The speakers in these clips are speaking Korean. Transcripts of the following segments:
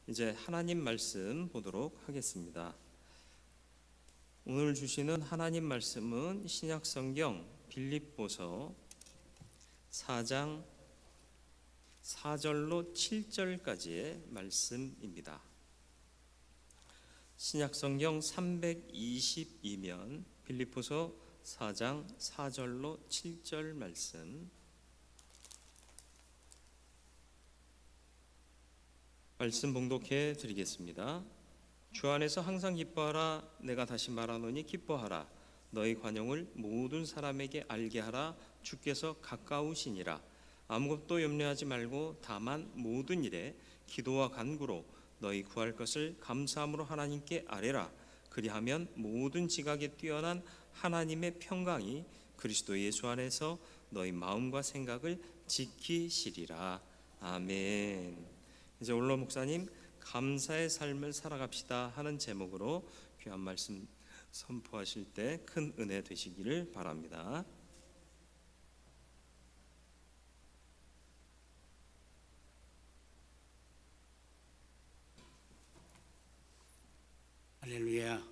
이제 하나님 말씀 보도록 하겠습니다. 오늘 주시는 하나님 말씀은 신약 성경 빌립보서 4장 4절로 7절까지의 말씀입니다. 신약 성경 322면 빌립보서 4장 4절로 7절 말씀 봉독해 드리겠습니다. 주 안에서 항상 기뻐하라. 내가 다시 말하노니 기뻐하라. 너희 관용을 모든 사람에게 알게 하라. 주께서 가까우시니라. 아무것도 염려하지 말고 다만 모든 일에 기도와 간구로 너희 구할 것을 감사함으로 하나님께 아뢰라. 그리하면 모든 지각에 뛰어난 하나님의 평강이 그리스도 예수 안에서 너희 마음과 생각을 지키시리라. 아멘. 이제 올로 목사님 감사의 삶을 살아갑시다 하는 제목으로 귀한 말씀 선포하실 때 큰 은혜 되시기를 바랍니다. 할렐루야.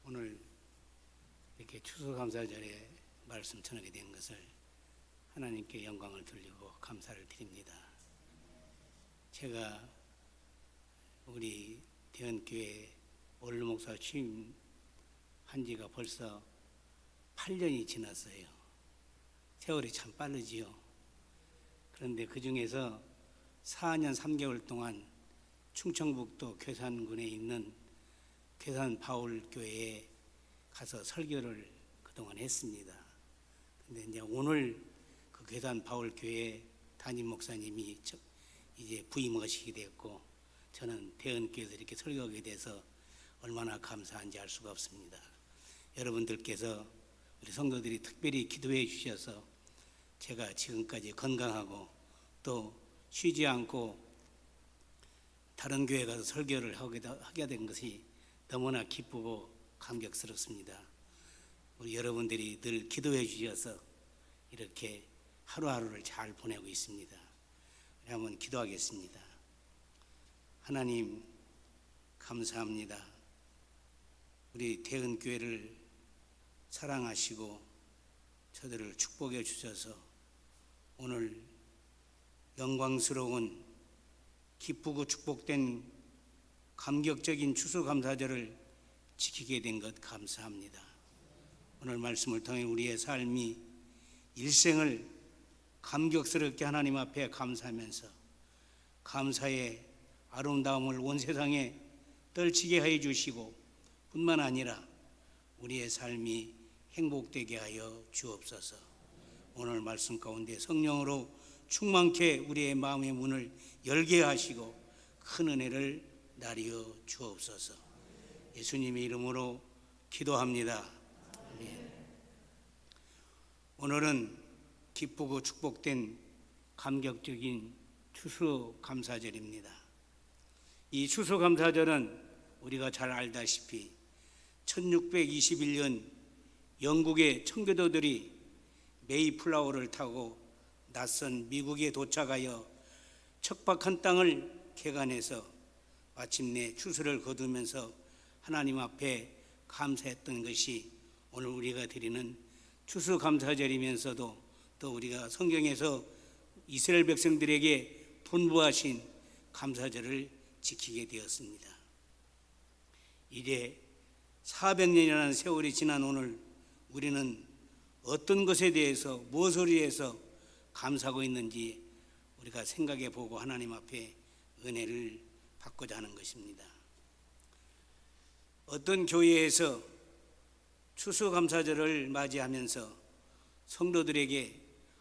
오늘 이렇게 추수감사절에 말씀 전하게 된 것을 하나님께 영광을 돌리고 감사를 드립니다. 제가 우리 대언교회 원로 목사 취임한 지가 벌써 8년이 지났어요. 세월이 참 빠르지요. 그런데 그 중에서 4년 3개월 동안 충청북도 괴산군에 있는 괴산 바울교회에 가서 설교를 그동안 했습니다. 근데 이제 오늘 그 괴산 바울교회 담임 목사님이 이제 부임하시게 됐고, 저는 대언교회에서 이렇게 설교하게 돼서 얼마나 감사한지 알 수가 없습니다. 여러분들께서 우리 성도들이 특별히 기도해 주셔서 제가 지금까지 건강하고 또 쉬지 않고 다른 교회 가서 설교를 하게 된 것이 너무나 기쁘고 감격스럽습니다. 우리 여러분들이 늘 기도해 주셔서 이렇게 하루하루를 잘 보내고 있습니다. 한번 기도하겠습니다. 하나님 감사합니다. 우리 대은교회를 사랑하시고 저들을 축복해 주셔서 오늘 영광스러운 기쁘고 축복된 감격적인 추수감사절을 지키게 된 것 감사합니다. 오늘 말씀을 통해 우리의 삶이 일생을 감격스럽게 하나님 앞에 감사하면서 감사의 아름다움을 온 세상에 떨치게 해 주시고 뿐만 아니라 우리의 삶이 행복되게 하여 주옵소서. 오늘 말씀 가운데 성령으로 충만케 우리의 마음의 문을 열게 하시고 큰 은혜를 나리어 주옵소서. 예수님의 이름으로 기도합니다. 아멘. 오늘은 기쁘고 축복된 감격적인 추수감사절입니다. 이 추수감사절은 우리가 잘 알다시피 1621년 영국의 청교도들이 메이플라워를 타고 낯선 미국에 도착하여 척박한 땅을 개간해서 마침내 추수를 거두면서 하나님 앞에 감사했던 것이 오늘 우리가 드리는 추수감사절이면서도 또 우리가 성경에서 이스라엘 백성들에게 분부하신 감사절을 지키게 되었습니다. 이제 400년이라는 세월이 지난 오늘 우리는 어떤 것에 대해서 무엇을 위해서 감사하고 있는지 우리가 생각해 보고 하나님 앞에 은혜를 받고자 하는 것입니다. 어떤 교회에서 추수감사절을 맞이하면서 성도들에게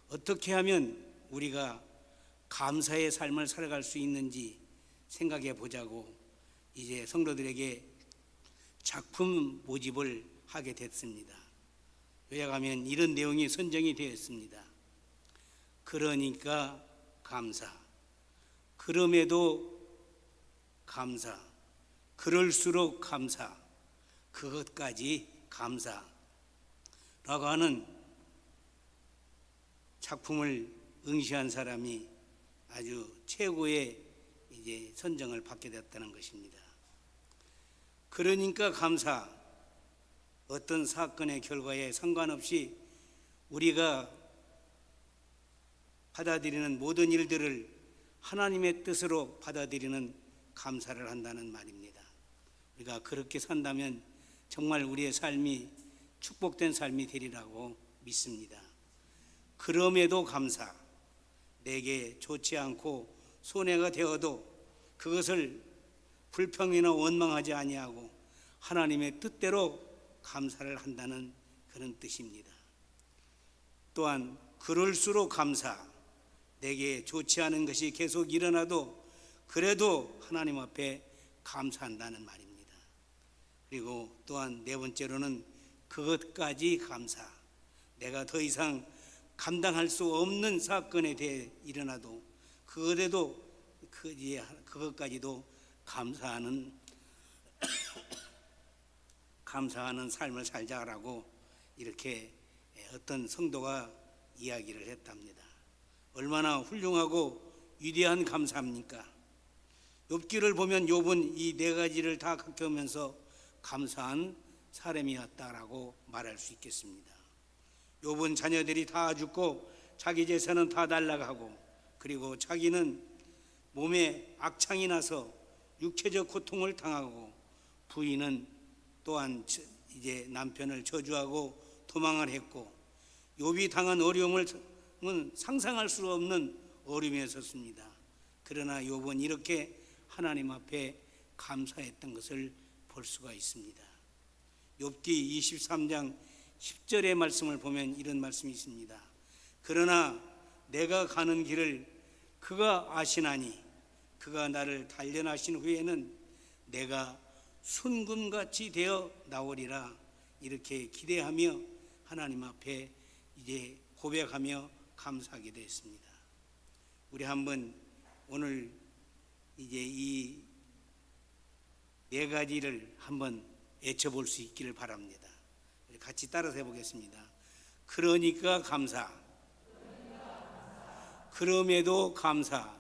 어떻게 하면 우리가 감사의 삶을 살아갈 수 있는지 생각해 보자고 이제 성도들에게 작품 모집을 하게 됐습니다. 요약하면 이런 내용이 선정이 되어 있습니다. 그러니까 감사, 그럼에도 감사, 그럴수록 감사, 그것까지 감사라고 하는 작품을 응시한 사람이 아주 최고의 이제 선정을 받게 됐다는 것입니다. 그러니까 감사, 어떤 사건의 결과에 상관없이 우리가 받아들이는 모든 일들을 하나님의 뜻으로 받아들이는 감사를 한다는 말입니다. 우리가 그렇게 산다면 정말 우리의 삶이 축복된 삶이 되리라고 믿습니다. 그럼에도 감사, 내게 좋지 않고 손해가 되어도 그것을 불평이나 원망하지 아니하고 하나님의 뜻대로 감사를 한다는 그런 뜻입니다. 또한 그럴수록 감사, 내게 좋지 않은 것이 계속 일어나도 그래도 하나님 앞에 감사한다는 말입니다. 그리고 또한 네 번째로는 그것까지 감사, 내가 더 이상 감당할 수 없는 사건에 대해 일어나도 그것까지도 감사하는 삶을 살자라고 이렇게 어떤 성도가 이야기를 했답니다. 얼마나 훌륭하고 위대한 감사입니까? 욥기를 보면 욥은 이 네 가지를 다 겪으면서 감사한 사람이었다라고 말할 수 있겠습니다. 욥은 자녀들이 다 죽고 자기 재산은 다 날아가고 그리고 자기는 몸에 악창이 나서 육체적 고통을 당하고 부인은 또한 이제 남편을 저주하고 도망을 했고 욥이 당한 어려움은 상상할 수 없는 어려움에 섰습니다. 그러나 욥은 이렇게 하나님 앞에 감사했던 것을 볼 수가 있습니다. 욥기 23장 10절의 말씀을 보면 이런 말씀이 있습니다. 그러나 내가 가는 길을 그가 아시나니 그가 나를 단련하신 후에는 내가 순금같이 되어 나오리라. 이렇게 기대하며 하나님 앞에 이제 고백하며 감사하게 되었습니다. 우리 한번 오늘 이제 이 네 가지를 한번 외쳐볼 수 있기를 바랍니다. 같이 따라서 해보겠습니다. 그러니까 감사, 그럼에도 감사,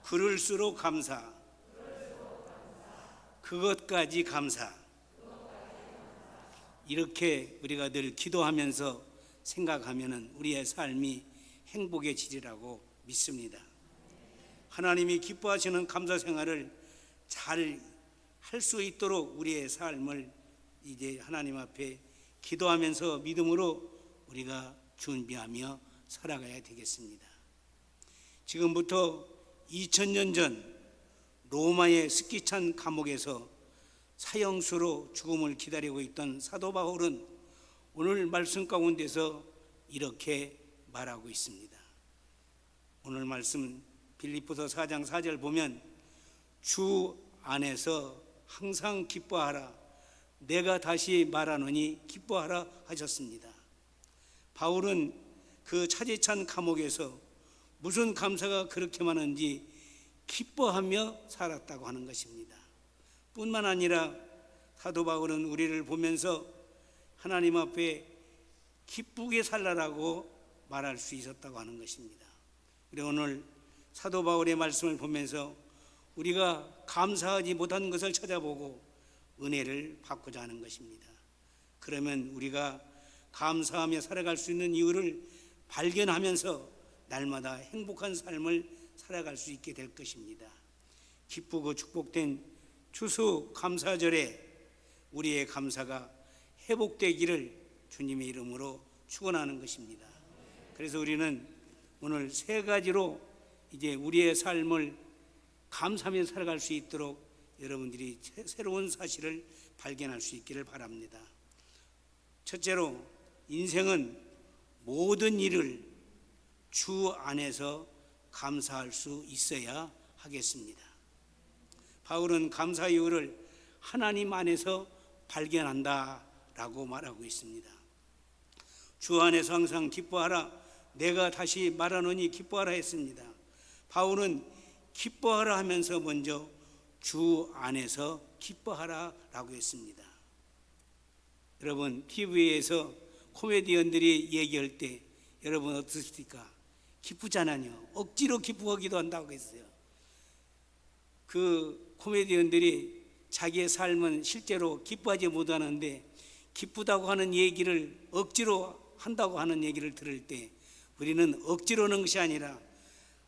그럴수록 감사, 그것까지 감사. 이렇게 우리가 늘 기도하면서 생각하면 우리의 삶이 행복해지리라고 믿습니다. 하나님이 기뻐하시는 감사 생활을 잘 할 수 있도록 우리의 삶을 이제 하나님 앞에 기도하면서 믿음으로 우리가 준비하며 살아가야 되겠습니다. 지금부터 2000년 전 로마의 스키찬 감옥에서 사형수로 죽음을 기다리고 있던 사도 바울은 오늘 말씀 가운데서 이렇게 말하고 있습니다. 오늘 말씀 빌립보서 4장 4절 보면 주 안에서 항상 기뻐하라, 내가 다시 말하노니 기뻐하라 하셨습니다. 바울은 그 차디찬 감옥에서 무슨 감사가 그렇게 많은지 기뻐하며 살았다고 하는 것입니다. 뿐만 아니라 사도 바울은 우리를 보면서 하나님 앞에 기쁘게 살라라고 말할 수 있었다고 하는 것입니다. 그리고 오늘 사도 바울의 말씀을 보면서 우리가 감사하지 못한 것을 찾아보고 은혜를 받고자 하는 것입니다. 그러면 우리가 감사하며 살아갈 수 있는 이유를 발견하면서 날마다 행복한 삶을 살아갈 수 있게 될 것입니다. 기쁘고 축복된 추수 감사절에 우리의 감사가 회복되기를 주님의 이름으로 축원하는 것입니다. 그래서 우리는 오늘 세 가지로 이제 우리의 삶을 감사하며 살아갈 수 있도록 여러분들이 새로운 사실을 발견할 수 있기를 바랍니다. 첫째로 인생은 모든 일을 주 안에서 감사할 수 있어야 하겠습니다. 바울은 감사 이유를 하나님 안에서 발견한다라고 말하고 있습니다. 주 안에서 항상 기뻐하라, 내가 다시 말하노니 기뻐하라 했습니다. 바울은 기뻐하라 하면서 먼저 주 안에서 기뻐하라라고 했습니다. 여러분 TV에서 코미디언들이 얘기할 때 여러분 어떻습니까? 기쁘잖아요. 억지로 기쁘기도 한다고 했어요. 그 코미디언들이 자기의 삶은 실제로 기뻐하지 못하는데 기쁘다고 하는 얘기를 억지로 한다고 하는 얘기를 들을 때 우리는 억지로 하는 것이 아니라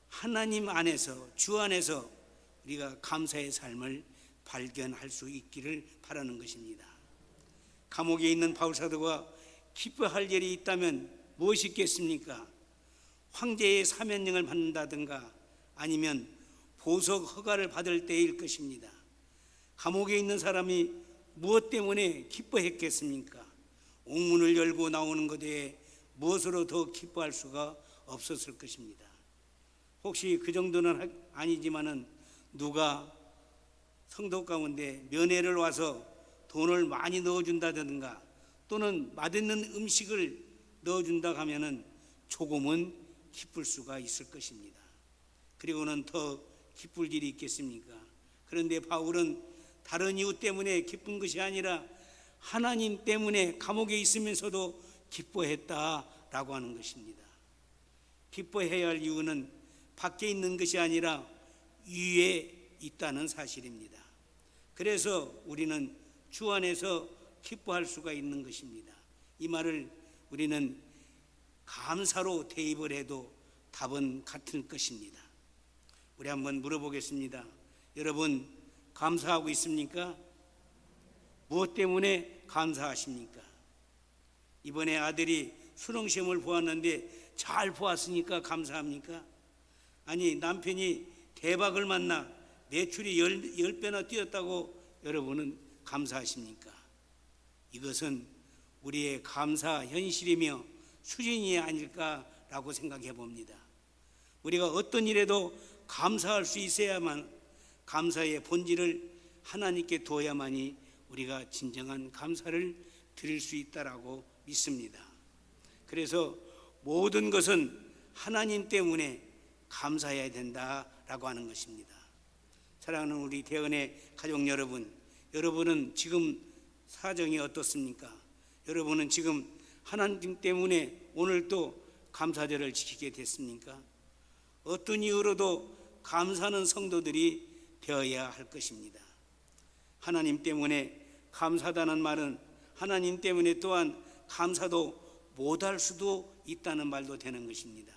하나님 안에서, 주 안에서 우리가 감사의 삶을 발견할 수 있기를 바라는 것입니다. 감옥에 있는 바울사도가 기뻐할 일이 있다면 무엇이 있겠습니까? 황제의 사면령을 받는다든가 아니면 보석 허가를 받을 때일 것입니다. 감옥에 있는 사람이 무엇 때문에 기뻐했겠습니까? 옥문을 열고 나오는 것에 무엇으로 더 기뻐할 수가 없었을 것입니다. 혹시 그 정도는 아니지만은 누가 성도 가운데 면회를 와서 돈을 많이 넣어준다든가 또는 맛있는 음식을 넣어준다 하면은 조금은 기쁠 수가 있을 것입니다. 그리고는 더 기쁠 일이 있겠습니까? 그런데 바울은 다른 이유 때문에 기쁜 것이 아니라 하나님 때문에 감옥에 있으면서도 기뻐했다라고 하는 것입니다. 기뻐해야 할 이유는 밖에 있는 것이 아니라 위에 있다는 사실입니다. 그래서 우리는 주 안에서 기뻐할 수가 있는 것입니다. 이 말을 우리는 감사로 대입을 해도 답은 같을 것입니다. 우리 한번 물어보겠습니다. 여러분 감사하고 있습니까? 무엇 때문에 감사하십니까? 이번에 아들이 수능시험을 보았는데 잘 보았으니까 감사합니까? 아니 남편이 대박을 만나 매출이 10배나 뛰었다고 여러분은 감사하십니까? 이것은 우리의 감사 현실이며 수준이 아닐까라고 생각해 봅니다. 우리가 어떤 일에도 감사할 수 있어야만 감사의 본질을 하나님께 두어야만이 우리가 진정한 감사를 드릴 수 있다라고 믿습니다. 그래서 모든 것은 하나님 때문에 감사해야 된다라고 하는 것입니다. 사랑하는 우리 대언의 가족 여러분, 여러분은 지금 사정이 어떻습니까? 여러분은 지금 하나님 때문에 오늘 또 감사절을 지키게 됐습니까? 어떤 이유로도 감사하는 성도들이 되어야 할 것입니다. 하나님 때문에 감사하다는 말은 하나님 때문에 또한 감사도 못할 수도 있다는 말도 되는 것입니다.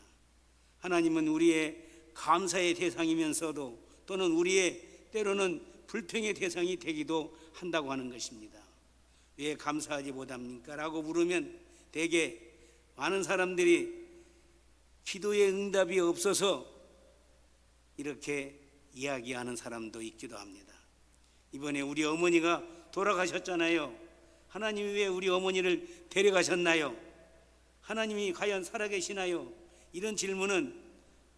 하나님은 우리의 감사의 대상이면서도 또는 우리의 때로는 불평의 대상이 되기도 한다고 하는 것입니다. 왜 감사하지 못합니까? 라고 물으면 대개 많은 사람들이 기도의 응답이 없어서 이렇게 이야기하는 사람도 있기도 합니다. 이번에 우리 어머니가 돌아가셨잖아요. 하나님이 왜 우리 어머니를 데려가셨나요? 하나님이 과연 살아계시나요? 이런 질문은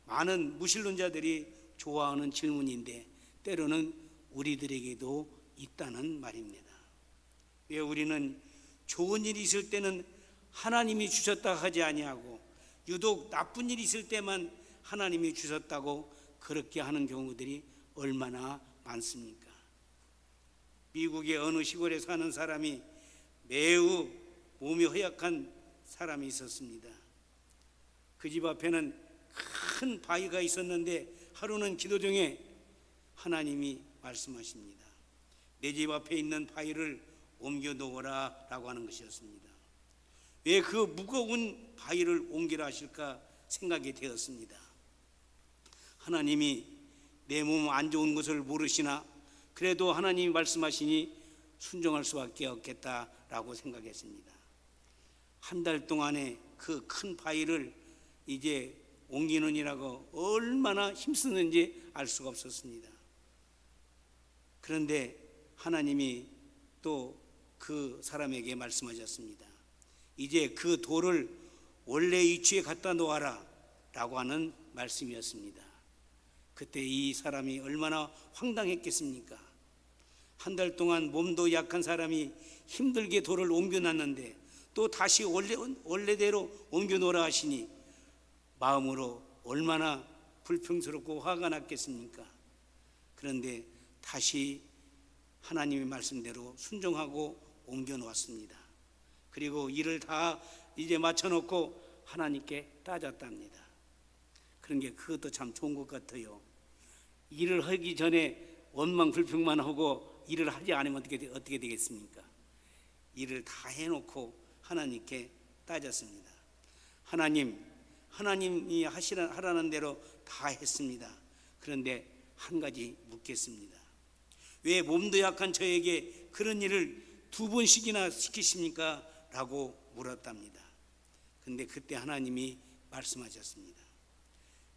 많은 무신론자들이 좋아하는 질문인데 때로는 우리들에게도 있다는 말입니다. 왜 우리는 좋은 일이 있을 때는 하나님이 주셨다 하지 아니하고 유독 나쁜 일이 있을 때만 하나님이 주셨다고 그렇게 하는 경우들이 얼마나 많습니까? 미국의 어느 시골에 사는 사람이 매우 몸이 허약한 사람이 있었습니다. 그 집 앞에는 큰 바위가 있었는데 하루는 기도 중에 하나님이 말씀하십니다. 내 집 앞에 있는 바위를 옮겨 놓으라 라고 하는 것이었습니다. 왜 그 무거운 바위를 옮기라 하실까 생각이 되었습니다. 하나님이 내 몸 안 좋은 것을 모르시나 그래도 하나님이 말씀하시니 순종할 수밖에 없겠다라고 생각했습니다. 한 달 동안에 그 큰 바위를 이제 옮기느니라고 얼마나 힘쓰는지 알 수가 없었습니다. 그런데 하나님이 또 그 사람에게 말씀하셨습니다. 이제 그 돌을 원래 위치에 갖다 놓아라 라고 하는 말씀이었습니다. 그때 이 사람이 얼마나 황당했겠습니까? 한 달 동안 몸도 약한 사람이 힘들게 돌을 옮겨놨는데 또 다시 원래대로 옮겨놓으라 하시니 마음으로 얼마나 불평스럽고 화가 났겠습니까? 그런데 다시 하나님의 말씀대로 순종하고 옮겨놓았습니다. 그리고 일을 다 이제 마쳐놓고 하나님께 따졌답니다. 그런 게 그것도 참 좋은 것 같아요. 일을 하기 전에 원망 불평만 하고 일을 하지 않으면 어떻게 되겠습니까? 일을 다 해놓고 하나님께 따졌습니다. 하나님이 하라는 대로 다 했습니다. 그런데 한 가지 묻겠습니다. 왜 몸도 약한 저에게 그런 일을 2번씩이나 시키십니까? 라고 물었답니다. 근데 그때 하나님이 말씀하셨습니다.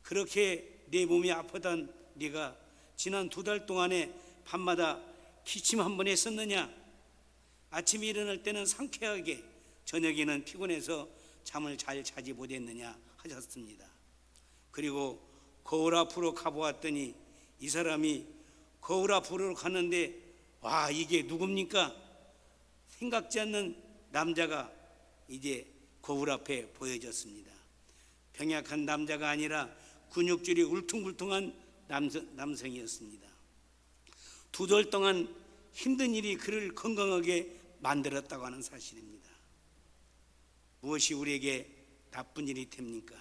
그렇게 내 몸이 아프던 네가 지난 2달 동안에 밤마다 기침 한 번 했었느냐? 아침에 일어날 때는 상쾌하게, 저녁에는 피곤해서 잠을 잘 자지 못했느냐 하셨습니다. 그리고 거울 앞으로 가보았더니 이 사람이 거울 앞으로 갔는데 와, 이게 누굽니까? 생각지 않는 남자가 이제 거울 앞에 보여졌습니다. 병약한 남자가 아니라 근육줄이 울퉁불퉁한 남성이었습니다. 2달 동안 힘든 일이 그를 건강하게 만들었다고 하는 사실입니다. 무엇이 우리에게 나쁜 일이 됩니까?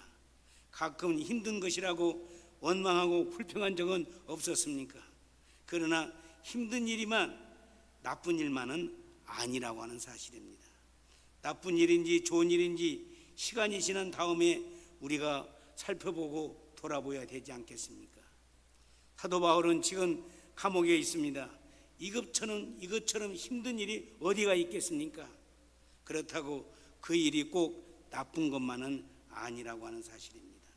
가끔 힘든 것이라고 원망하고 불평한 적은 없었습니까? 그러나 힘든 일이만 나쁜 일만은 아니라고 하는 사실입니다. 나쁜 일인지 좋은 일인지 시간이 지난 다음에 우리가 살펴보고 돌아보아야 되지 않겠습니까? 사도 바울은 지금 감옥에 있습니다. 이것처럼 힘든 일이 어디가 있겠습니까? 그렇다고 그 일이 꼭 나쁜 것만은 아니라고 하는 사실입니다.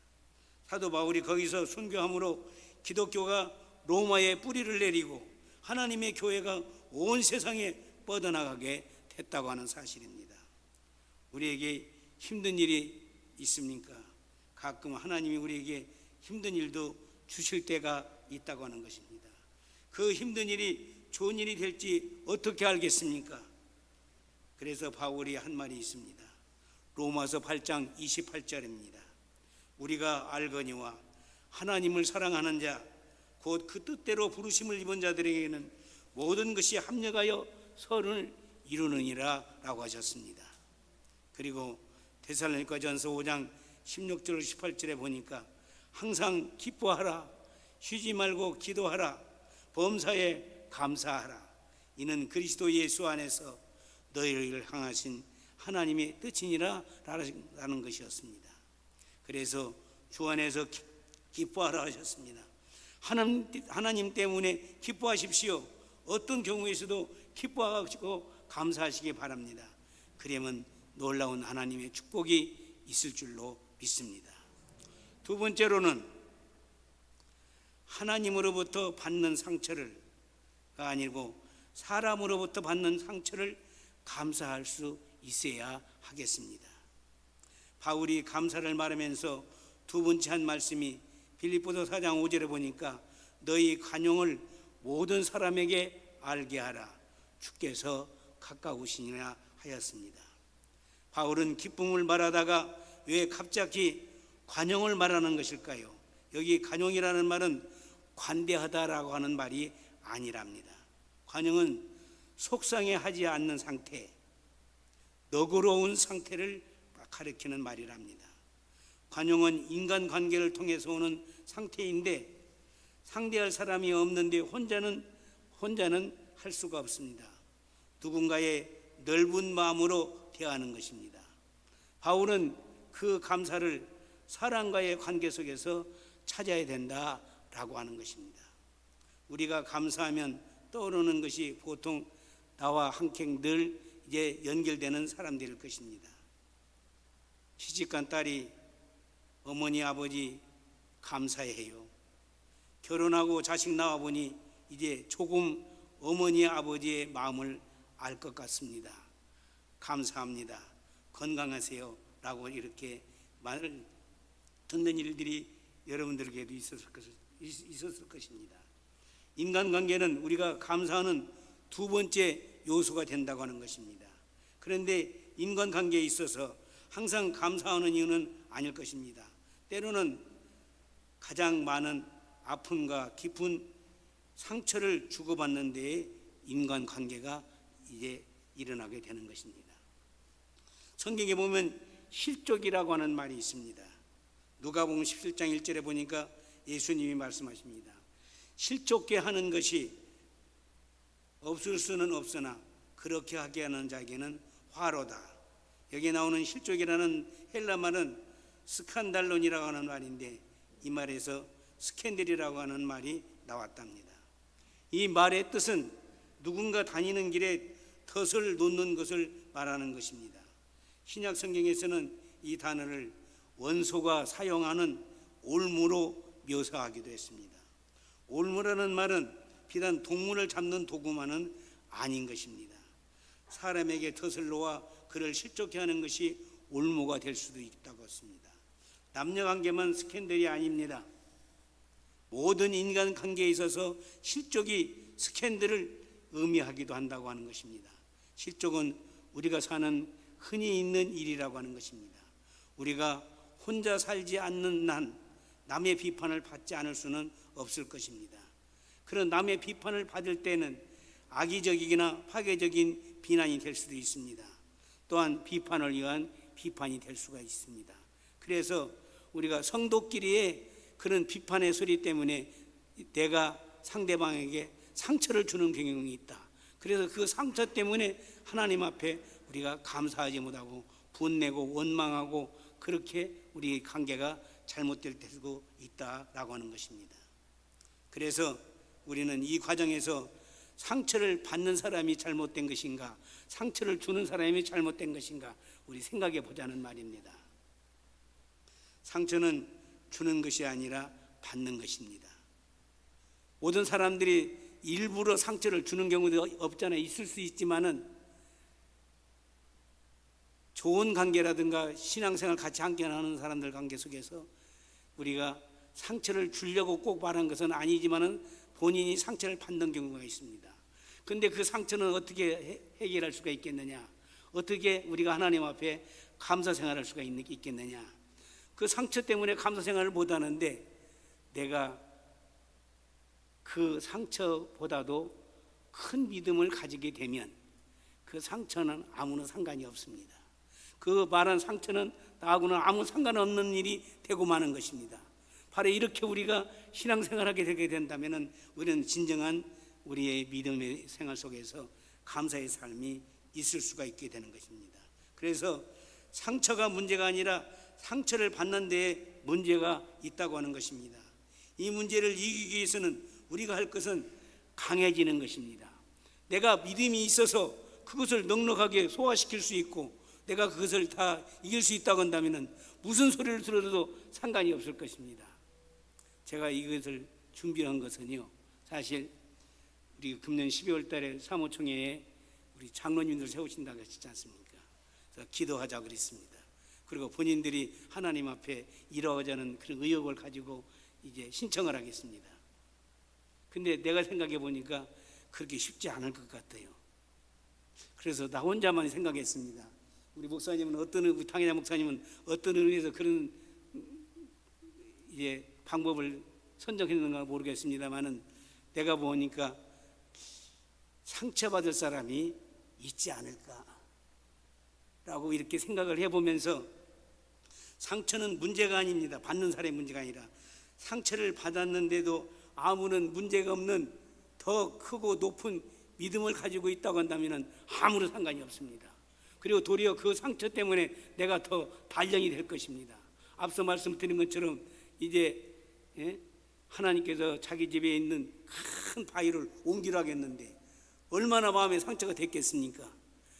사도 바울이 거기서 순교함으로 기독교가 로마에 뿌리를 내리고 하나님의 교회가 온 세상에 뻗어나가게 됐다고 하는 사실입니다. 우리에게 힘든 일이 있습니까? 가끔 하나님이 우리에게 힘든 일도 주실 때가 있다고 하는 것입니다. 그 힘든 일이 좋은 일이 될지 어떻게 알겠습니까? 그래서 바울이 한 말이 있습니다. 로마서 8장 28절입니다. 우리가 알거니와 하나님을 사랑하는 자 곧 그 뜻대로 부르심을 입은 자들에게는 모든 것이 합력하여 선을 이루느니라 라고 하셨습니다. 그리고 데살로니가전서 5장 16절 18절에 보니까 항상 기뻐하라, 쉬지 말고 기도하라, 범사에 감사하라, 이는 그리스도 예수 안에서 너희를 향하신 하나님의 뜻이니라 라는 것이었습니다. 그래서 주 안에서 기뻐하라 하셨습니다. 하나님 때문에 기뻐하십시오. 어떤 경우에서도 기뻐하시고 감사하시기 바랍니다. 그러면 놀라운 하나님의 축복이 있을 줄로 믿습니다. 2번째로는 하나님으로부터 받는 상처가 아니고 사람으로부터 받는 상처를 감사할 수 있어야 하겠습니다. 바울이 감사를 말하면서 2번째 한 말씀이 빌립보서 4장 5절에 보니까 너희 관용을 모든 사람에게 알게 하라, 주께서 가까우시니라 하였습니다. 바울은 기쁨을 말하다가 왜 갑자기 관용을 말하는 것일까요? 여기 관용이라는 말은 관대하다라고 하는 말이 아니랍니다. 관용은 속상해하지 않는 상태, 너그러운 상태를 가리키는 말이랍니다. 관용은 인간관계를 통해서 오는 상태인데 상대할 사람이 없는데 혼자는 할 수가 없습니다. 누군가의 넓은 마음으로 대하는 것입니다. 바울은 그 감사를 사람과의 관계 속에서 찾아야 된다라고 하는 것입니다. 우리가 감사하면 떠오르는 것이 보통 나와 함께 늘 이제 연결되는 사람들일 것입니다. 시집간 딸이 어머니 아버지 감사해요. 결혼하고 자식 낳아보니 이제 조금 어머니 아버지의 마음을 알 것 같습니다. 감사합니다. 건강하세요 라고 이렇게 말을 듣는 일들이 여러분들에게도 있었을 것입니다. 인간관계는 우리가 감사하는 2번째 요소가 된다고 하는 것입니다. 그런데 인간관계에 있어서 항상 감사하는 이유는 아닐 것입니다. 때로는 가장 많은 아픔과 깊은 상처를 주고받는 데에 인간관계가 이제 일어나게 되는 것입니다. 성경에 보면 실족이라고 하는 말이 있습니다. 누가복음 17장 1절에 보니까 예수님이 말씀하십니다. 실족게 하는 것이 없을 수는 없으나 그렇게 하게 하는 자에게는 화로다. 여기 나오는 실족이라는 헬라 말은 스칸달론이라고 하는 말인데 이 말에서 스캔들이라고 하는 말이 나왔답니다. 이 말의 뜻은 누군가 다니는 길에 덫을 놓는 것을 말하는 것입니다. 신약 성경에서는 이 단어를 원소가 사용하는 올무로 묘사하기도 했습니다. 올무라는 말은 비단 동물을 잡는 도구만은 아닌 것입니다. 사람에게 덫을 놓아 그를 실족해 하는 것이 올무가 될 수도 있다고 했습니다. 남녀관계만 스캔들이 아닙니다. 모든 인간관계에 있어서 실족이 스캔들을 의미하기도 한다고 하는 것입니다. 실족은 우리가 사는 흔히 있는 일이라고 하는 것입니다. 우리가 혼자 살지 않는 한 남의 비판을 받지 않을 수는 없을 것입니다. 그런 남의 비판을 받을 때는 악의적이거나 파괴적인 비난이 될 수도 있습니다. 또한 비판을 위한 비판이 될 수가 있습니다. 그래서 우리가 성도끼리의 그런 비판의 소리 때문에 내가 상대방에게 상처를 주는 경향이 있다. 그래서 그 상처 때문에 하나님 앞에 우리가 감사하지 못하고 분내고 원망하고 그렇게 우리 관계가 잘못될 때도 있다라고 하는 것입니다. 그래서 우리는 이 과정에서 상처를 받는 사람이 잘못된 것인가, 상처를 주는 사람이 잘못된 것인가, 우리 생각해 보자는 말입니다. 상처는 주는 것이 아니라 받는 것입니다. 모든 사람들이 일부러 상처를 주는 경우도 없잖아요. 있을 수 있지만은 좋은 관계라든가 신앙생활 같이 함께 하는 사람들 관계 속에서 우리가 상처를 주려고 꼭 말한 것은 아니지만은 본인이 상처를 받는 경우가 있습니다. 그런데 그 상처는 어떻게 해결할 수가 있겠느냐? 어떻게 우리가 하나님 앞에 감사 생활할 수가 있겠느냐? 그 상처 때문에 감사 생활을 못 하는데 내가 그 상처보다도 큰 믿음을 가지게 되면 그 상처는 아무런 상관이 없습니다. 그 말한 상처는 나하고는 아무 상관없는 일이 되고 마는 것입니다. 바로 이렇게 우리가 신앙생활하게 되게 된다면 우리는 진정한 우리의 믿음의 생활 속에서 감사의 삶이 있을 수가 있게 되는 것입니다. 그래서 상처가 문제가 아니라 상처를 받는 데에 문제가 있다고 하는 것입니다. 이 문제를 이기기 위해서는 우리가 할 것은 강해지는 것입니다. 내가 믿음이 있어서 그것을 넉넉하게 소화시킬 수 있고 내가 그것을 다 이길 수 있다고 한다면 무슨 소리를 들어도 상관이 없을 것입니다. 제가 이것을 준비한 것은요, 사실 우리 금년 12월 달에 사무총회에 우리 장로님들 세우신다고 하시지 않습니까? 그래서 기도하자고 그랬습니다. 그리고 본인들이 하나님 앞에 이루어가자는 그런 의욕을 가지고 이제 신청을 하겠습니다. 근데 내가 생각해 보니까 그렇게 쉽지 않을 것 같아요. 그래서 나 혼자만 생각했습니다. 우리 목사님은 우리 당회자 목사님은 어떤 의미에서 그런 이제 방법을 선정했는가 모르겠습니다만은 내가 보니까 상처받을 사람이 있지 않을까라고 이렇게 생각을 해보면서 상처는 문제가 아닙니다. 받는 사람의 문제가 아니라 상처를 받았는데도 아무런 문제가 없는 더 크고 높은 믿음을 가지고 있다고 한다면 아무런 상관이 없습니다. 그리고 도리어 그 상처 때문에 내가 더 단련이 될 것입니다. 앞서 말씀드린 것처럼 이제 하나님께서 자기 집에 있는 큰 바위를 옮기려 하겠는데 얼마나 마음에 상처가 됐겠습니까?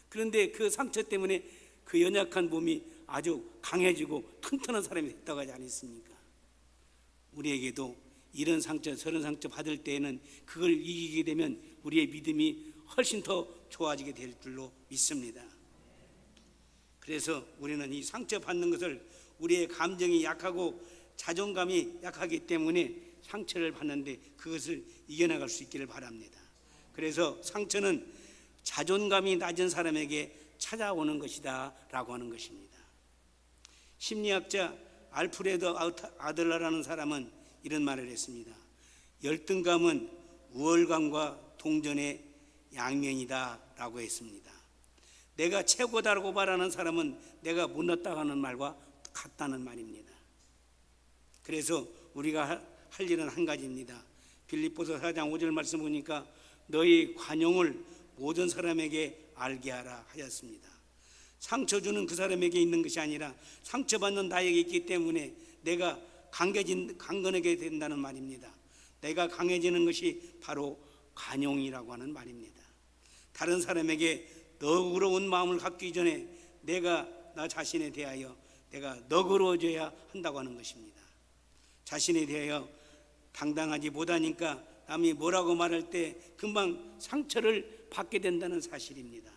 그런데 그 상처 때문에 그 연약한 몸이 아주 강해지고 튼튼한 사람이 됐다고 하지 않습니까? 우리에게도 이런 상처 저런 상처 받을 때에는 그걸 이기게 되면 우리의 믿음이 훨씬 더 좋아지게 될 줄로 믿습니다. 그래서 우리는 이 상처 받는 것을 우리의 감정이 약하고 자존감이 약하기 때문에 상처를 받는데 그것을 이겨나갈 수 있기를 바랍니다. 그래서 상처는 자존감이 낮은 사람에게 찾아오는 것이다 라고 하는 것입니다. 심리학자 알프레드 아들러라는 사람은 이런 말을 했습니다. 열등감은 우월감과 동전의 양면이다 라고 했습니다. 내가 최고다라고 말하는 사람은 내가 못났다고 하는 말과 같다는 말입니다. 그래서 우리가 할 일은 한 가지입니다. 빌립보서 4장 5절 말씀 보니까 너희 관용을 모든 사람에게 알게 하라 하였습니다. 상처 주는 그 사람에게 있는 것이 아니라 상처받는 나에게 있기 때문에 내가 강건하게 된다는 말입니다. 내가 강해지는 것이 바로 관용이라고 하는 말입니다. 다른 사람에게 너그러운 마음을 갖기 전에 내가 나 자신에 대하여 내가 너그러워져야 한다고 하는 것입니다. 자신에 대하여 당당하지 못하니까 남이 뭐라고 말할 때 금방 상처를 받게 된다는 사실입니다.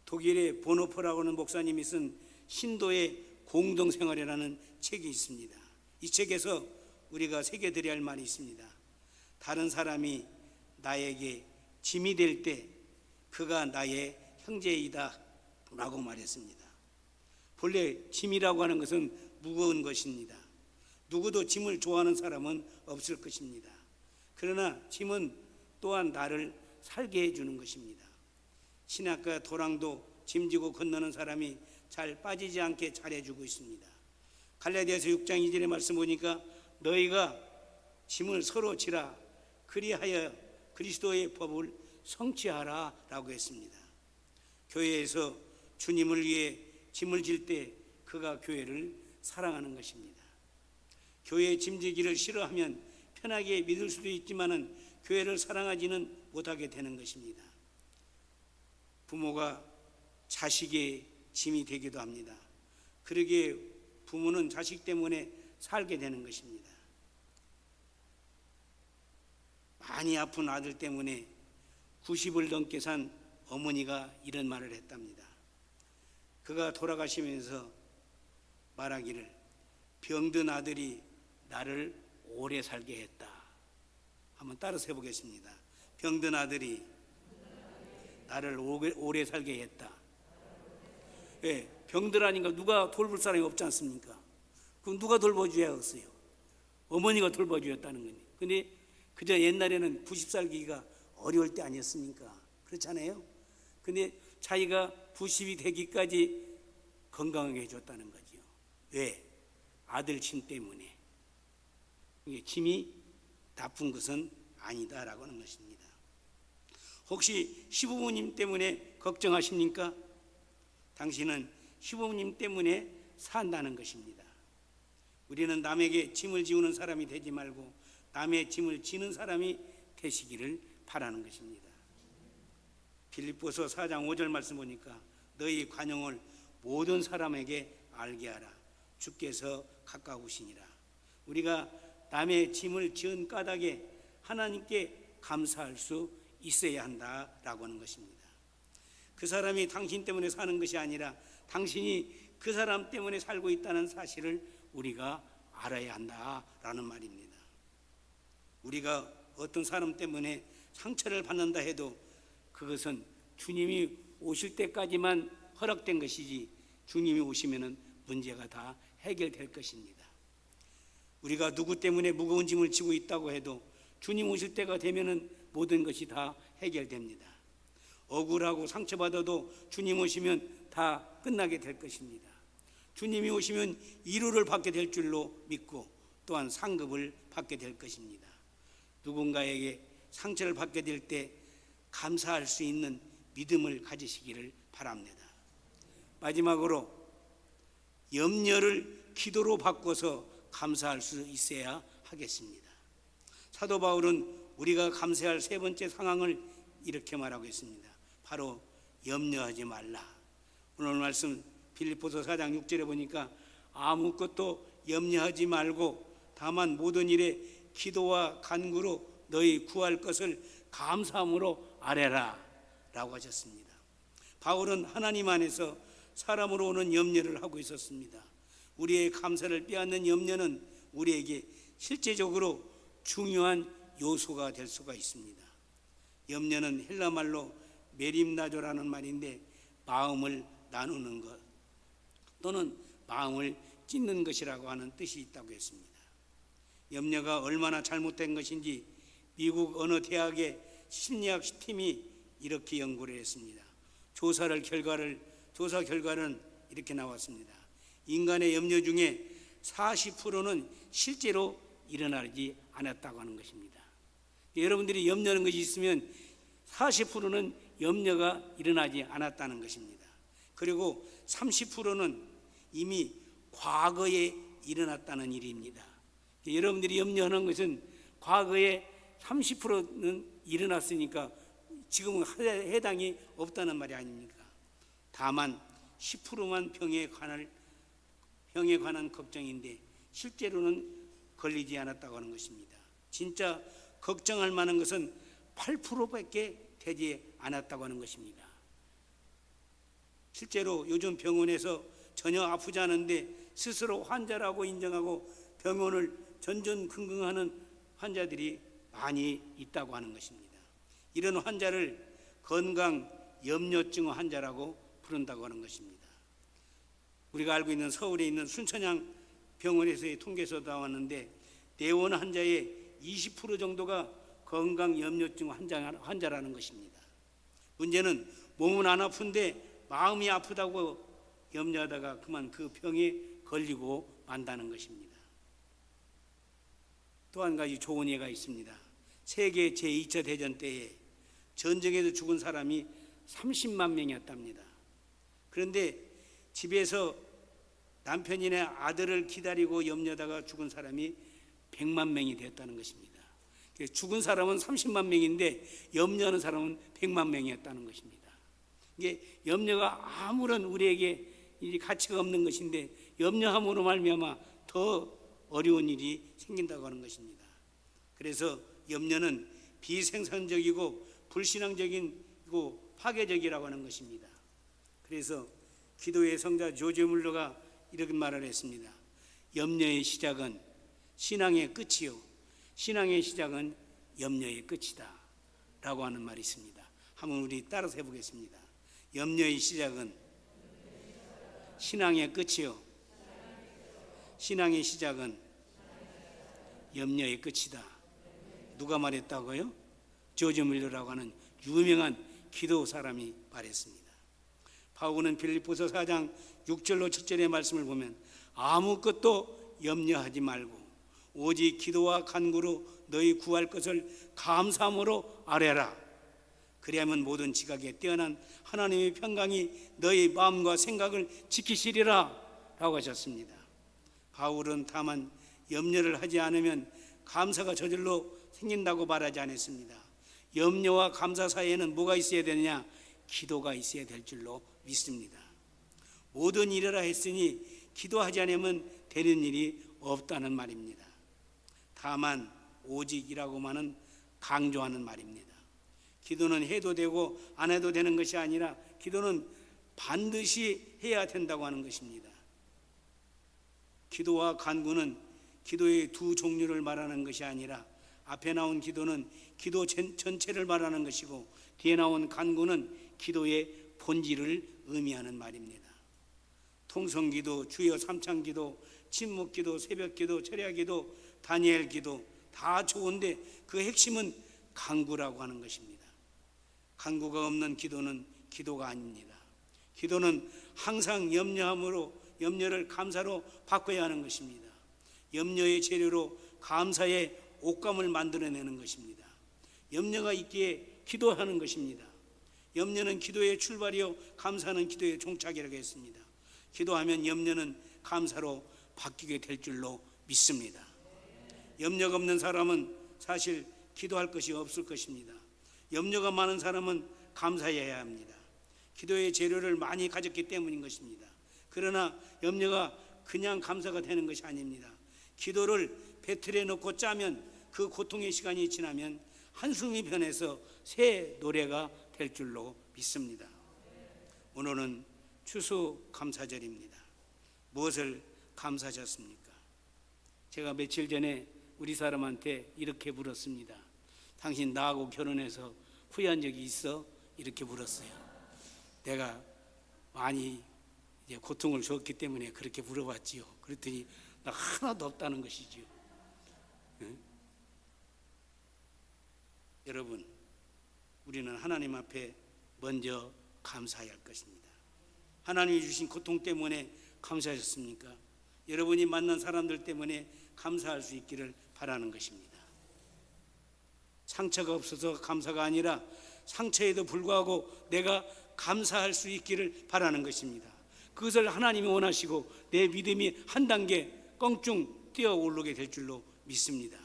독일의 보노포라고 하는 목사님이 쓴 신도의 공동생활이라는 책이 있습니다. 이 책에서 우리가 새겨드려야 할 말이 있습니다. 다른 사람이 나에게 짐이 될 때 그가 나의 형제이다 라고 말했습니다. 본래 짐이라고 하는 것은 무거운 것입니다. 누구도 짐을 좋아하는 사람은 없을 것입니다. 그러나 짐은 또한 나를 살게 해주는 것입니다. 신학과 도랑도 짐지고 건너는 사람이 잘 빠지지 않게 잘해주고 있습니다. 갈라디아서 6장 2절의 말씀 보니까 너희가 짐을 서로 지라 그리하여 그리스도의 법을 성취하라 라고 했습니다. 교회에서 주님을 위해 짐을 질 때 그가 교회를 사랑하는 것입니다. 교회에 짐지기를 싫어하면 편하게 믿을 수도 있지만은 교회를 사랑하지는 못하게 되는 것입니다. 부모가 자식의 짐이 되기도 합니다. 그러기에 부모는 자식 때문에 살게 되는 것입니다. 많이 아픈 아들 때문에 90을 넘게 산 어머니가 이런 말을 했답니다. 그가 돌아가시면서 말하기를 병든 아들이 나를 오래 살게 했다. 한번 따라서 해보겠습니다. 병든 아들이 나를 오래 살게 했다. 예, 병들하니까 누가 돌볼 사람이 없지 않습니까? 그럼 누가 돌봐줘야겠어요? 어머니가 돌봐주었다는 거니. 근데 그저 옛날에는 90살기가 어려울 때 아니었습니까? 그렇잖아요. 근데 자기가 90이 되기까지 건강하게 해줬다는 거죠. 왜? 아들 짐 때문에. 이게 짐이 나쁜 것은 아니다라고 하는 것입니다. 혹시 시부모님 때문에 걱정하십니까? 당신은 시부모님 때문에 산다는 것입니다. 우리는 남에게 짐을 지우는 사람이 되지 말고 남의 짐을 지는 사람이 되시기를 바라는 것입니다. 빌립보서 4장 5절 말씀 보니까 너희 관용을 모든 사람에게 알게 하라. 주께서 가까우시니라. 우리가 남의 짐을 지은 까닭에 하나님께 감사할 수 있어야 한다라고 하는 것입니다. 그 사람이 당신 때문에 사는 것이 아니라 당신이 그 사람 때문에 살고 있다는 사실을 우리가 알아야 한다라는 말입니다. 우리가 어떤 사람 때문에 상처를 받는다 해도 그것은 주님이 오실 때까지만 허락된 것이지 주님이 오시면은 문제가 다 해결될 것입니다. 우리가 누구 때문에 무거운 짐을 지고 있다고 해도 주님 오실 때가 되면은 모든 것이 다 해결됩니다. 억울하고 상처받아도 주님 오시면 다 끝나게 될 것입니다. 주님이 오시면 위로를 받게 될 줄로 믿고 또한 상급을 받게 될 것입니다. 누군가에게 상처를 받게 될 때 감사할 수 있는 믿음을 가지시기를 바랍니다. 마지막으로 염려를 기도로 바꿔서 감사할 수 있어야 하겠습니다. 사도 바울은 우리가 감사할 세 번째 상황을 이렇게 말하고 있습니다. 바로 염려하지 말라. 오늘 말씀 빌립보서 4장 6절에 보니까 아무것도 염려하지 말고 다만 모든 일에 기도와 간구로 너희 구할 것을 감사함으로 아뢰라 라고 하셨습니다. 바울은 하나님 안에서 사람으로 오는 염려를 하고 있었습니다. 우리의 감사를 빼앗는 염려는 우리에게 실제적으로 중요한 요소가 될 수가 있습니다. 염려는 헬라말로 메림나조라는 말인데 마음을 나누는 것 또는 마음을 찢는 것이라고 하는 뜻이 있다고 했습니다. 염려가 얼마나 잘못된 것인지 미국 어느 대학의 심리학 팀이 이렇게 연구를 했습니다. 조사 결과는 이렇게 나왔습니다. 인간의 염려 중에 40%는 실제로 일어나지 않았다고 하는 것입니다. 여러분들이 염려하는 것이 있으면 40%는 염려가 일어나지 않았다는 것입니다. 그리고 30%는 이미 과거에 일어났다는 일입니다. 여러분들이 염려하는 것은 과거에 30%는 일어났으니까 지금은 해당이 없다는 말이 아닙니까? 다만 10%만 병에 관한 걱정인데 실제로는 걸리지 않았다고 하는 것입니다. 진짜 걱정할 만한 것은 8%밖에 되지 않았다고 하는 것입니다. 실제로 요즘 병원에서 전혀 아프지 않은데 스스로 환자라고 인정하고 병원을 전전긍긍하는 환자들이 많이 있다고 하는 것입니다. 이런 환자를 건강 염려증 환자라고 부른다고 하는 것입니다. 우리가 알고 있는 서울에 있는 순천향 병원에서의 통계에서 나왔는데 내원 환자의 20% 정도가 건강 염려증 환자라는 것입니다. 문제는 몸은 안 아픈데 마음이 아프다고 염려하다가 그만 그 병에 걸리고 만다는 것입니다. 또 한 가지 좋은 예가 있습니다. 세계 제2차 대전 때에 전쟁에서 죽은 사람이 30만 명이었답니다. 그런데 집에서 남편이나 아들을 기다리고 염려하다가 죽은 사람이 100만 명이 되었다는 것입니다. 죽은 사람은 30만 명인데 염려하는 사람은 100만 명이었다는 것입니다. 이게 염려가 아무런 우리에게 가치가 없는 것인데 염려함으로 말미암아 더 어려운 일이 생긴다고 하는 것입니다. 그래서 염려는 비생산적이고 불신앙적이고 파괴적이라고 하는 것입니다. 그래서 기도의 성자 조지 물러가 이렇게 말을 했습니다. 염려의 시작은 신앙의 끝이요 신앙의 시작은 염려의 끝이다 라고 하는 말이 있습니다. 한번 우리 따라서 해보겠습니다. 염려의 시작은 신앙의 끝이요 신앙의 시작은 염려의 끝이다. 누가 말했다고요? 조지 물러라고 하는 유명한 기도 사람이 말했습니다. 바울은 빌립보서 4장 6절로 7절의 말씀을 보면 아무것도 염려하지 말고 오직 기도와 간구로 너희 구할 것을 감사함으로 아뢰라. 그리하면 모든 지각에 뛰어난 하나님의 평강이 너희 마음과 생각을 지키시리라 라고 하셨습니다. 바울은 다만 염려를 하지 않으면 감사가 저절로 생긴다고 말하지 않았습니다. 염려와 감사 사이에는 뭐가 있어야 되느냐? 기도가 있어야 될 줄로 믿습니다. 모든 일이라 했으니 기도하지 않으면 되는 일이 없다는 말입니다. 다만 오직이라고만은 강조하는 말입니다. 기도는 해도 되고 안 해도 되는 것이 아니라 기도는 반드시 해야 된다고 하는 것입니다. 기도와 간구는 기도의 두 종류를 말하는 것이 아니라 앞에 나온 기도는 기도 전체를 말하는 것이고 뒤에 나온 간구는 기도의 본질을 의미하는 말입니다. 통성기도, 주여 삼창기도, 침묵기도, 새벽기도, 철야기도, 다니엘기도 다 좋은데 그 핵심은 간구라고 하는 것입니다. 간구가 없는 기도는 기도가 아닙니다. 기도는 항상 염려함으로 염려를 감사로 바꿔야 하는 것입니다. 염려의 재료로 감사의 옷감을 만들어내는 것입니다. 염려가 있기에 기도하는 것입니다. 염려는 기도의 출발이요 감사는 기도의 종착이라고 했습니다. 기도하면 염려는 감사로 바뀌게 될 줄로 믿습니다. 염려가 없는 사람은 사실 기도할 것이 없을 것입니다. 염려가 많은 사람은 감사해야 합니다. 기도의 재료를 많이 가졌기 때문인 것입니다. 그러나 염려가 그냥 감사가 되는 것이 아닙니다. 기도를 배틀에 넣고 짜면 그 고통의 시간이 지나면 한숨이 변해서 새 노래가 될 줄로 믿습니다. 오늘은 추수감사절입니다. 무엇을 감사하셨습니까? 제가 며칠 전에 우리 사람한테 이렇게 물었습니다. 당신 나하고 결혼해서 후회한 적이 있어? 이렇게 물었어요. 내가 많이 이제 고통을 줬기 때문에 그렇게 물어봤지요. 그랬더니 나 하나도 없다는 것이지요. 네? 여러분, 우리는 하나님 앞에 먼저 감사해야 할 것입니다. 하나님이 주신 고통 때문에 감사하셨습니까? 여러분이 만난 사람들 때문에 감사할 수 있기를 바라는 것입니다. 상처가 없어서 감사가 아니라 상처에도 불구하고 내가 감사할 수 있기를 바라는 것입니다. 그것을 하나님이 원하시고 내 믿음이 한 단계 껑충 뛰어 오르게 될 줄로 믿습니다.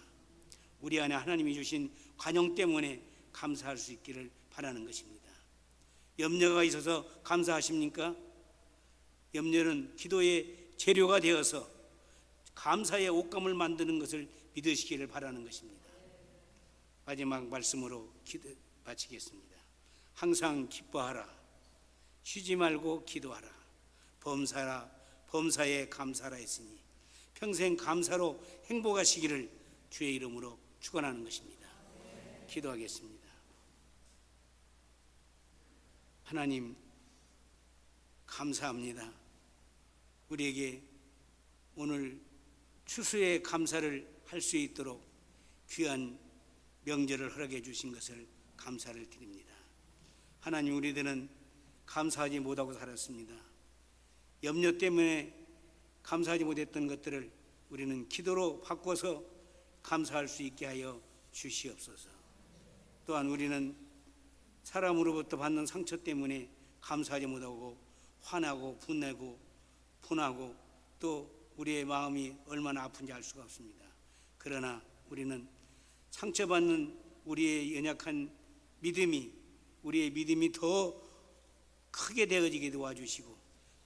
우리 안에 하나님이 주신 관용 때문에 감사할 수 있기를 바라는 것입니다. 염려가 있어서 감사하십니까? 염려는 기도의 재료가 되어서 감사의 옷감을 만드는 것을 믿으시기를 바라는 것입니다. 마지막 말씀으로 기도 마치겠습니다. 항상 기뻐하라. 쉬지 말고 기도하라. 범사에 감사라 했으니 평생 감사로 행복하시기를 주의 이름으로 축원하는 것입니다. 기도하겠습니다. 하나님 감사합니다. 우리에게 오늘 추수의 감사를 할 수 있도록 귀한 명절을 허락해 주신 것을 감사를 드립니다. 하나님, 우리들은 감사하지 못하고 살았습니다. 염려 때문에 감사하지 못했던 것들을 우리는 기도로 바꿔서 감사할 수 있게 하여 주시옵소서. 또한 우리는 사람으로부터 받는 상처 때문에 감사하지 못하고 화나고 분내고 분하고 또 우리의 마음이 얼마나 아픈지 알 수가 없습니다. 그러나 우리는 상처받는 우리의 연약한 믿음이, 우리의 믿음이 더 크게 되어지게 도와주시고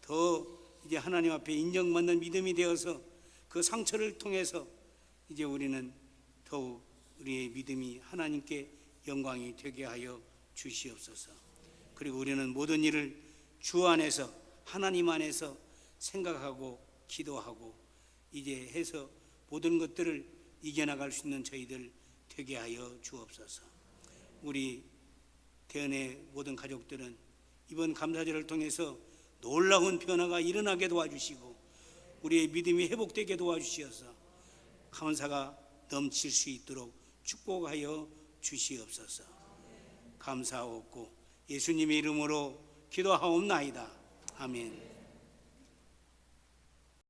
더 이제 하나님 앞에 인정받는 믿음이 되어서 그 상처를 통해서 이제 우리는 더욱 우리의 믿음이 하나님께 영광이 되게 하여 주시옵소서. 그리고 우리는 모든 일을 주 안에서, 하나님 안에서 생각하고 기도하고 이제 해서 모든 것들을 이겨나갈 수 있는 저희들 되게 하여 주옵소서. 우리 대은의 모든 가족들은 이번 감사절을 통해서 놀라운 변화가 일어나게 도와주시고 우리의 믿음이 회복되게 도와주시어서 감사가 넘칠 수 있도록 축복하여 주시옵소서. 감사하옵고 예수님의 이름으로 기도하옵나이다. 아멘.